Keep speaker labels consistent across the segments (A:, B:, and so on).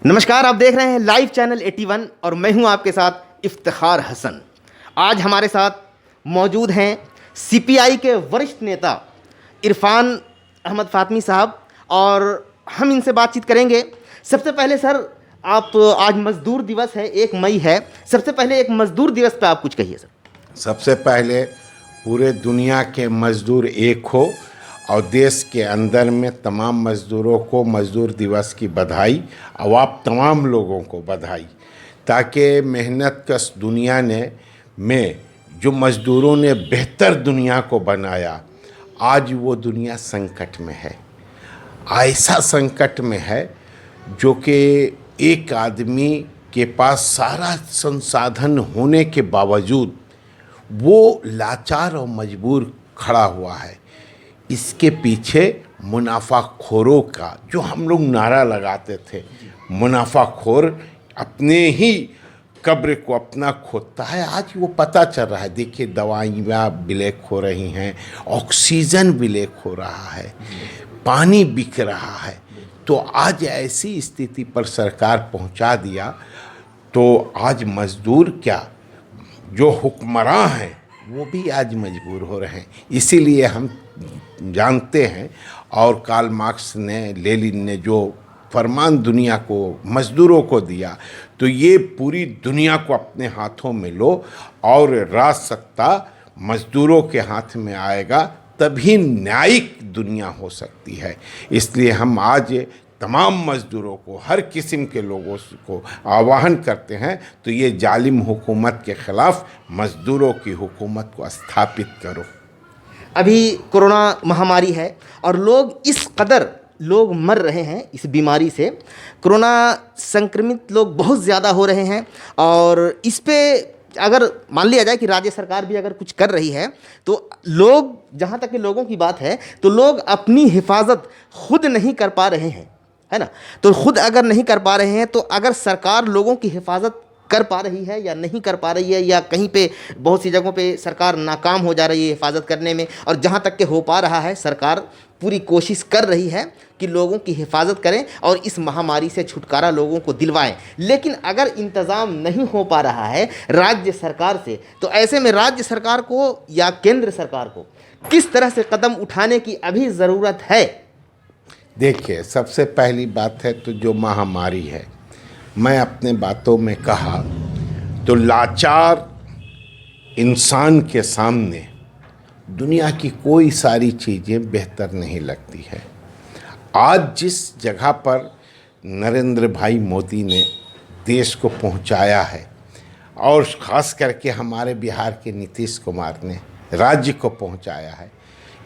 A: नमस्कार, आप देख रहे हैं लाइव चैनल 81 और मैं हूं आपके साथ इफ्तिखार हसन। आज हमारे साथ मौजूद हैं सीपीआई के वरिष्ठ नेता इरफान अहमद फातमी साहब और हम इनसे बातचीत करेंगे। सबसे पहले सर, आप आज मजदूर दिवस है, 1 मई है। सबसे पहले एक मजदूर दिवस पे आप कुछ कहिए सर।
B: सबसे पहले पूरे दुनिया के मज़दूर एक हो और देश के अंदर में तमाम मज़दूरों को मज़दूर दिवस की बधाई और आप तमाम लोगों को बधाई, ताकि मेहनत कश दुनिया में जो मज़दूरों ने बेहतर दुनिया को बनाया, आज वो दुनिया संकट में है। ऐसा संकट में है जो कि एक आदमी के पास सारा संसाधन होने के बावजूद वो लाचार और मजबूर खड़ा हुआ है। इसके पीछे मुनाफाखोरों का, जो हम लोग नारा लगाते थे, मुनाफाखोर अपने ही कब्र को अपना खोदता है, आज वो पता चल रहा है। देखिए, दवाइयाँ ब्लैक हो रही हैं, ऑक्सीजन ब्लैक हो रहा है, पानी बिक रहा है। तो आज ऐसी स्थिति पर सरकार पहुंचा दिया, तो आज मजदूर क्या, जो हुक्मरान हैं वो भी आज मजबूर हो रहे हैं। इसीलिए हम जानते हैं, और कार्ल मार्क्स ने, लेनिन ने जो फरमान दुनिया को, मजदूरों को दिया, तो ये पूरी दुनिया को अपने हाथों में लो और राज सत्ता मजदूरों के हाथ में आएगा, तभी न्यायिक दुनिया हो सकती है। इसलिए हम आज तमाम मज़दूरों को, हर किस्म के लोगों को आह्वान करते हैं, तो ये जालिम हुकूमत के ख़िलाफ़ मज़दूरों की हुकूमत को स्थापित करो।
A: अभी कोरोना महामारी है और इस कदर लोग मर रहे हैं इस बीमारी से। कोरोना संक्रमित लोग बहुत ज़्यादा हो रहे हैं और इस पे अगर मान लिया जाए कि राज्य सरकार भी अगर कुछ कर रही है, तो लोग, जहाँ तक कि लोगों की बात है, तो लोग अपनी हिफाजत खुद नहीं कर पा रहे हैं, है ना। तो खुद अगर नहीं कर पा रहे हैं, तो अगर सरकार लोगों की हिफाजत कर पा रही है या नहीं कर पा रही है, या कहीं पे बहुत सी जगहों पे सरकार नाकाम हो जा रही है हिफाजत करने में, और जहाँ तक कि हो पा रहा है, सरकार पूरी कोशिश कर रही है कि लोगों की हिफाजत करें और इस महामारी से छुटकारा लोगों को दिलवाएं। लेकिन अगर इंतज़ाम नहीं हो पा रहा है राज्य सरकार से, तो ऐसे में राज्य सरकार को या केंद्र सरकार को किस तरह से कदम उठाने की अभी ज़रूरत है?
B: देखिए, सबसे पहली बात है तो जो महामारी है, मैं अपने बातों में कहा तो लाचार इंसान के सामने दुनिया की कोई सारी चीज़ें बेहतर नहीं लगती है। आज जिस जगह पर नरेंद्र भाई मोदी ने देश को पहुंचाया है, और ख़ास करके हमारे बिहार के नीतीश कुमार ने राज्य को पहुंचाया है,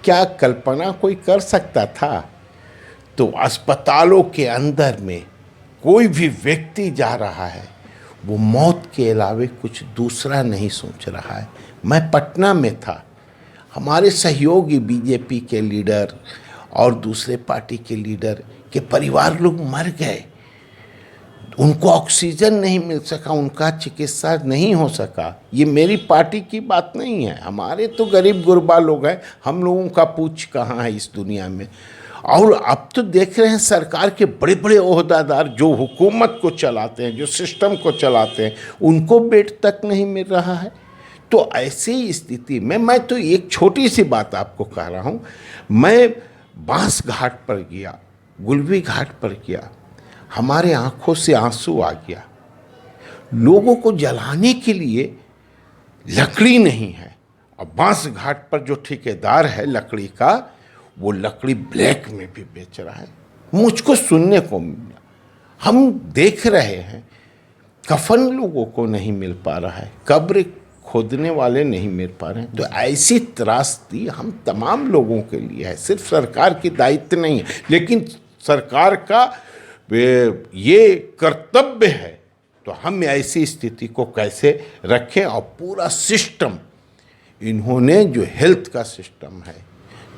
B: क्या कल्पना कोई कर सकता था? तो अस्पतालों के अंदर में कोई भी व्यक्ति जा रहा है, वो मौत के अलावे कुछ दूसरा नहीं सोच रहा है। मैं पटना में था, हमारे सहयोगी बीजेपी के लीडर और दूसरे पार्टी के लीडर के परिवार लोग मर गए, उनको ऑक्सीजन नहीं मिल सका, उनका चिकित्सा नहीं हो सका। ये मेरी पार्टी की बात नहीं है, हमारे तो गरीब गुरबा लोग हैं, हम लोगों का पूछ कहाँ है इस दुनिया में। और अब तो देख रहे हैं सरकार के बड़े बड़े ओहदेदार जो हुकूमत को चलाते हैं, जो सिस्टम को चलाते हैं, उनको बेड तक नहीं मिल रहा है। तो ऐसी स्थिति में मैं तो एक छोटी सी बात आपको कह रहा हूँ, मैं बांस घाट पर गया, गुलवी घाट पर गया, हमारे आंखों से आंसू आ गया। लोगों को जलाने के लिए लकड़ी नहीं है, और बांस घाट पर जो ठेकेदार है लकड़ी का, वो लकड़ी ब्लैक में भी बेच रहा है। मुझको सुनने को मिला, हम देख रहे हैं, कफन लोगों को नहीं मिल पा रहा है, कब्र खोदने वाले नहीं मिल पा रहे हैं। तो ऐसी त्रासदी हम तमाम लोगों के लिए है, सिर्फ सरकार की दायित्व नहीं है, लेकिन सरकार का ये कर्तव्य है, तो हम ऐसी स्थिति को कैसे रखें। और पूरा सिस्टम, इन्होंने जो हेल्थ का सिस्टम है,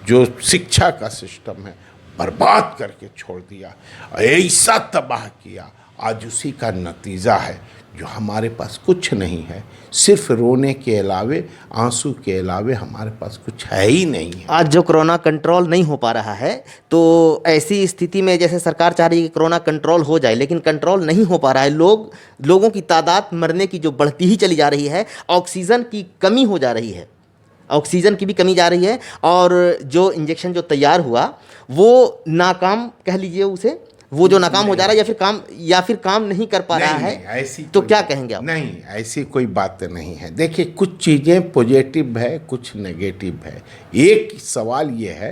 B: जो शिक्षा का सिस्टम है, बर्बाद करके छोड़ दिया, ऐसा तबाह किया। आज उसी का नतीजा है जो हमारे पास कुछ नहीं है, सिर्फ रोने के अलावे, आंसू के अलावे हमारे पास कुछ है ही नहीं है।
A: आज जो कोरोना कंट्रोल नहीं हो पा रहा है, तो ऐसी स्थिति में जैसे सरकार चाह रही है कि कोरोना कंट्रोल हो जाए, लेकिन कंट्रोल नहीं हो पा रहा है। लोगों की तादाद मरने की जो बढ़ती ही चली जा रही है, ऑक्सीजन की कमी हो जा रही है, ऑक्सीजन की भी कमी जा रही है, और जो इंजेक्शन जो तैयार हुआ वो नाकाम कह लीजिए उसे, वो जो नाकाम हो जा रहा है या फिर काम नहीं कर पा रहा है।
B: ऐसी
A: तो क्या कहेंगे आप?
B: नहीं, ऐसी कोई बात नहीं है। देखिए, कुछ चीज़ें पॉजिटिव है, कुछ नेगेटिव है। एक सवाल ये है,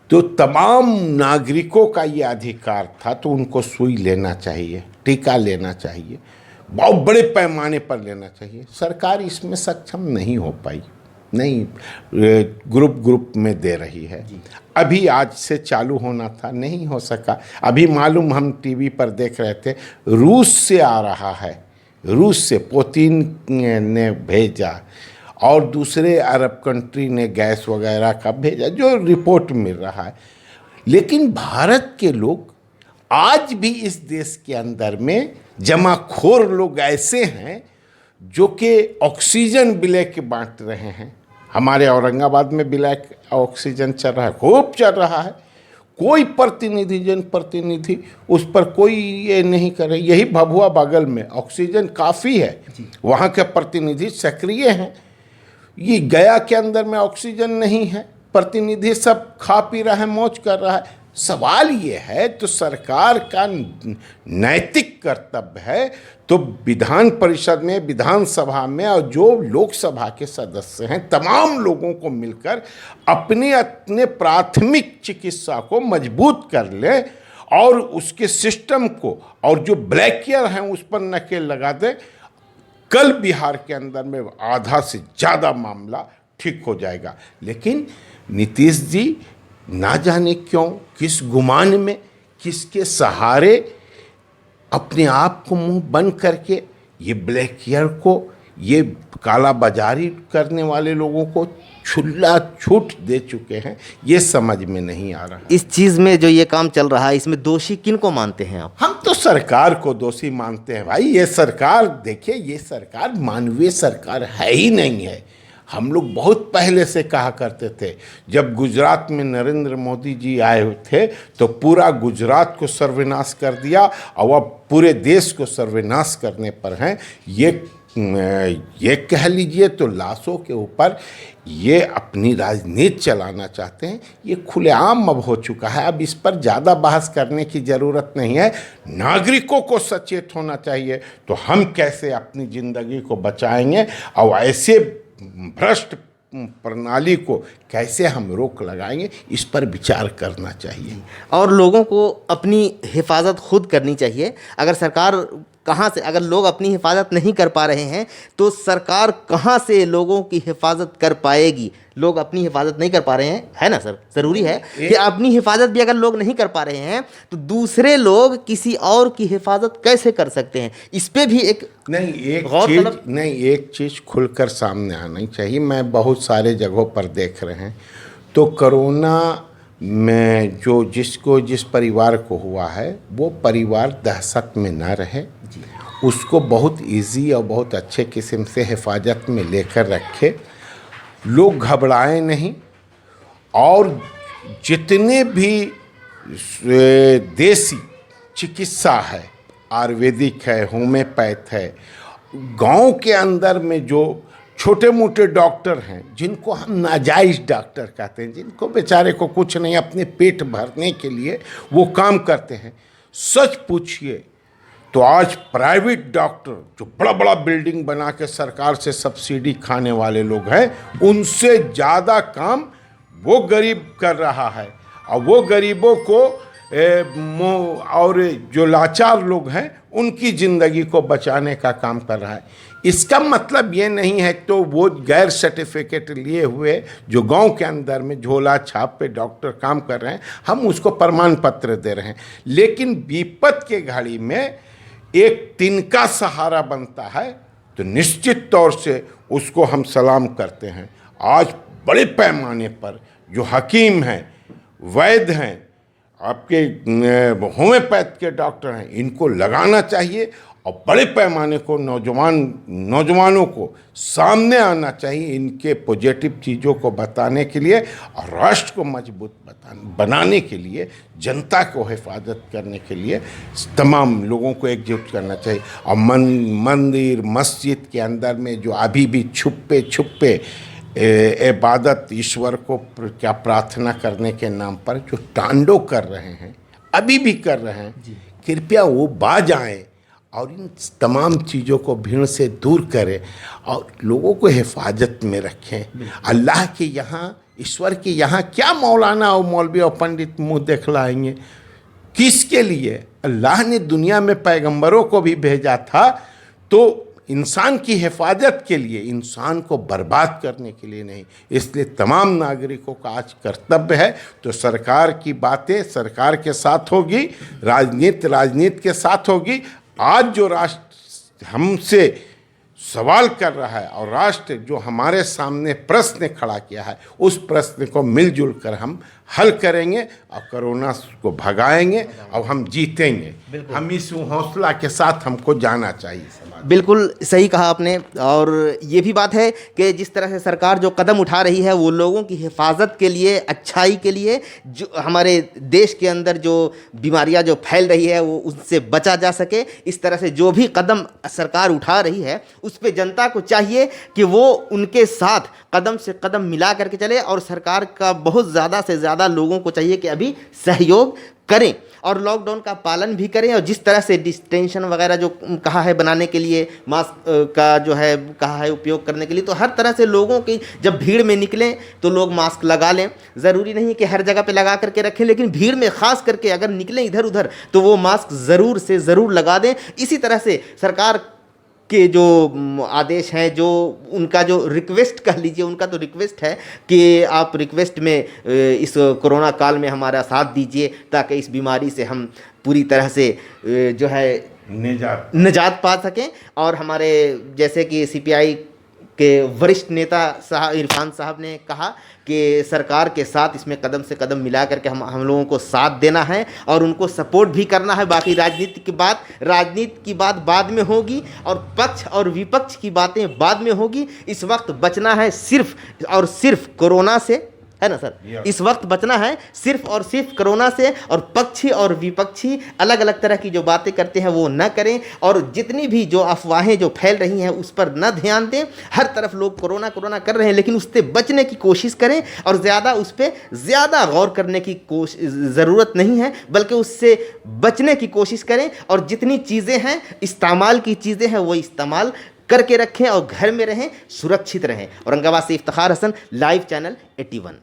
B: तो तमाम नागरिकों का ये अधिकार था, तो उनको सुई लेना चाहिए, टीका लेना चाहिए, बहुत बड़े पैमाने पर लेना चाहिए। सरकार इसमें सक्षम नहीं हो पाई, नहीं, ग्रुप में दे रही है। अभी आज से चालू होना था, नहीं हो सका। अभी मालूम, हम टीवी पर देख रहे थे, रूस से आ रहा है, रूस से पुतिन ने भेजा, और दूसरे अरब कंट्री ने गैस वगैरह का भेजा, जो रिपोर्ट मिल रहा है। लेकिन भारत के लोग आज भी इस देश के अंदर में जमाखोर लोग ऐसे हैं जो कि ऑक्सीजन ब्लैक बांट रहे हैं। हमारे औरंगाबाद में ब्लैक ऑक्सीजन चल रहा है, खूब चल रहा है। कोई जनप्रतिनिधि उस पर कोई ये नहीं करे। यही भभुआ बगल में ऑक्सीजन काफ़ी है, वहाँ के प्रतिनिधि सक्रिय हैं। ये गया के अंदर में ऑक्सीजन नहीं है, प्रतिनिधि सब खा पी रहा है, मौज कर रहा है। सवाल ये है, तो सरकार का नैतिक कर्तव्य है, तो विधान परिषद में, विधानसभा में, और जो लोकसभा के सदस्य हैं, तमाम लोगों को मिलकर अपने अपने प्राथमिक चिकित्सा को मजबूत कर ले, और उसके सिस्टम को, और जो ब्लैकियर हैं उस पर नकेल लगा दे। कल बिहार के अंदर में आधा से ज़्यादा मामला ठीक हो जाएगा। लेकिन नीतीश जी ना जाने क्यों, किस गुमान में, किसके सहारे अपने आप को मुंह बंद करके ये ब्लैकियर को, ये काला बाजारी करने वाले लोगों को छुल्ला छूट दे चुके हैं। ये समझ में नहीं आ रहा।
A: इस चीज़ में जो ये काम चल रहा है, इसमें दोषी किन को मानते हैं आप?
B: हम तो सरकार को दोषी मानते हैं भाई। ये सरकार, देखिए, ये सरकार मानवीय सरकार है ही नहीं है। हम लोग बहुत पहले से कहा करते थे, जब गुजरात में नरेंद्र मोदी जी आए थे तो पूरा गुजरात को सर्वनाश कर दिया, और अब पूरे देश को सर्वनाश करने पर हैं। ये कह लीजिए तो लाशों के ऊपर ये अपनी राजनीति चलाना चाहते हैं। ये खुलेआम अब हो चुका है, अब इस पर ज़्यादा बहस करने की ज़रूरत नहीं है। नागरिकों को सचेत होना चाहिए, तो हम कैसे अपनी ज़िंदगी को बचाएंगे, और ऐसे भ्रष्ट प्रणाली को कैसे हम रोक लगाएंगे, इस पर विचार करना चाहिए।
A: और लोगों को अपनी हिफाजत खुद करनी चाहिए। अगर सरकार कहाँ से, अगर लोग अपनी हिफाजत नहीं कर पा रहे हैं, तो सरकार कहाँ से लोगों की हिफाजत कर पाएगी? लोग अपनी हिफाजत नहीं कर पा रहे हैं, है ना सर? ज़रूरी है कि अपनी हिफाजत भी अगर लोग नहीं कर पा रहे हैं, तो दूसरे लोग किसी और की हिफाजत कैसे कर सकते हैं? इस पे भी एक
B: एक चीज़ खुलकर सामने आनी चाहिए। मैं बहुत सारे जगहों पर देख रहे हैं, तो कोरोना में जिस परिवार को हुआ है, वो परिवार दहशत में ना रहे, उसको बहुत इजी और बहुत अच्छे किस्म से हिफाजत में लेकर रखे। लोग घबराएं नहीं, और जितने भी देसी चिकित्सा है, आयुर्वेदिक है, होम्योपैथ है, गांव के अंदर में जो छोटे मोटे डॉक्टर हैं, जिनको हम नाजायज़ डॉक्टर कहते हैं, जिनको बेचारे को कुछ नहीं, अपने पेट भरने के लिए वो काम करते हैं, सच पूछिए तो आज प्राइवेट डॉक्टर जो बड़ा बड़ा बिल्डिंग बना के सरकार से सब्सिडी खाने वाले लोग हैं, उनसे ज़्यादा काम वो गरीब कर रहा है, और वो गरीबों को और जो लाचार लोग हैं उनकी ज़िंदगी को बचाने का काम कर रहा है। इसका मतलब ये नहीं है तो वो गैर सर्टिफिकेट लिए हुए जो गांव के अंदर में झोला छाप पे डॉक्टर काम कर रहे हैं, हम उसको प्रमाण पत्र दे रहे हैं। लेकिन विपत के घड़ी में एक तिनका सहारा बनता है, तो निश्चित तौर से उसको हम सलाम करते हैं। आज बड़े पैमाने पर जो हकीम हैं, वैद्य हैं, आपके होम्योपैथ के डॉक्टर हैं, इनको लगाना चाहिए और बड़े पैमाने को नौजवानों को सामने आना चाहिए इनके पॉजिटिव चीज़ों को बताने के लिए और राष्ट्र को मजबूत बनाने के लिए, जनता को हिफाजत करने के लिए तमाम लोगों को एकजुट करना चाहिए। और मंदिर मस्जिद के अंदर में जो अभी भी छुपे इबादत ईश्वर को क्या प्रार्थना करने के नाम पर जो तांडव कर रहे हैं, अभी भी कर रहे हैं, कृपया वो बाज आएं और इन तमाम चीज़ों को भीड़ से दूर करें और लोगों को हिफाजत में रखें। अल्लाह के यहाँ, ईश्वर के यहाँ क्या मौलाना और मौलवी और पंडित मुंह दिखलाएंगे? किसके लिए? अल्लाह ने दुनिया में पैगंबरों को भी भेजा था तो इंसान की हिफाजत के लिए, इंसान को बर्बाद करने के लिए नहीं। इसलिए तमाम नागरिकों का आज कर्तव्य है, तो सरकार की बातें सरकार के साथ होगी, राजनीति के साथ होगी। आज जो राष्ट्र हमसे सवाल कर रहा है और राष्ट्र जो हमारे सामने प्रश्न खड़ा किया है, उस प्रश्न को मिलजुल कर हम हल करेंगे और कोरोना को भगाएंगे और हम जीतेंगे। हम इस हौसला के साथ हमको जाना चाहिए।
A: बिल्कुल सही कहा आपने। और ये भी बात है कि जिस तरह से सरकार जो कदम उठा रही है वो लोगों की हिफाजत के लिए, अच्छाई के लिए, जो हमारे देश के अंदर जो बीमारियां जो फैल रही है वो उससे बचा जा सके, इस तरह से जो भी कदम सरकार उठा रही है उस पे जनता को चाहिए कि वो उनके साथ कदम से कदम मिला करके चले और सरकार का बहुत ज़्यादा से ज़्यादा लोगों को चाहिए कि अभी सहयोग करें और लॉकडाउन का पालन भी करें। और जिस तरह से डिस्टेंशन वगैरह जो कहा है बनाने के लिए, मास्क का जो है कहा है उपयोग करने के लिए, तो हर तरह से लोगों की जब भीड़ में निकलें तो लोग मास्क लगा लें। ज़रूरी नहीं कि हर जगह पे लगा करके रखें, लेकिन भीड़ में ख़ास करके अगर निकलें इधर उधर तो वो मास्क ज़रूर से ज़रूर लगा दें। इसी तरह से सरकार के जो आदेश हैं, जो उनका जो रिक्वेस्ट कह लीजिए, उनका तो रिक्वेस्ट है कि आप रिक्वेस्ट में इस कोरोना काल में हमारा साथ दीजिए ताकि इस बीमारी से हम पूरी तरह से जो है निजात पा सकें। और हमारे जैसे कि सीपीआई के वरिष्ठ नेता साहब इरफान साहब ने कहा कि सरकार के साथ इसमें कदम से कदम मिला करके हम लोगों को साथ देना है और उनको सपोर्ट भी करना है। बाकी राजनीति की बात बाद में होगी और पक्ष और विपक्ष की बातें बाद में होगी। इस वक्त बचना है सिर्फ और सिर्फ कोरोना से, है ना सर? इस वक्त बचना है सिर्फ और सिर्फ कोरोना से, और पक्षी और विपक्षी अलग अलग तरह की जो बातें करते हैं वो न करें और जितनी भी जो अफवाहें जो फैल रही हैं उस पर न ध्यान दें। हर तरफ लोग कोरोना कर रहे हैं, लेकिन उससे बचने की कोशिश करें और ज़्यादा उस पर ज़्यादा गौर करने की ज़रूरत नहीं है, बल्कि उससे बचने की कोशिश करें। और जितनी चीज़ें हैं, इस्तेमाल की चीज़ें हैं, वो इस्तेमाल करके रखें और घर में रहें, सुरक्षित रहें। औरंगाबाद से इफ्तिखार हसन, लाइव चैनल 81।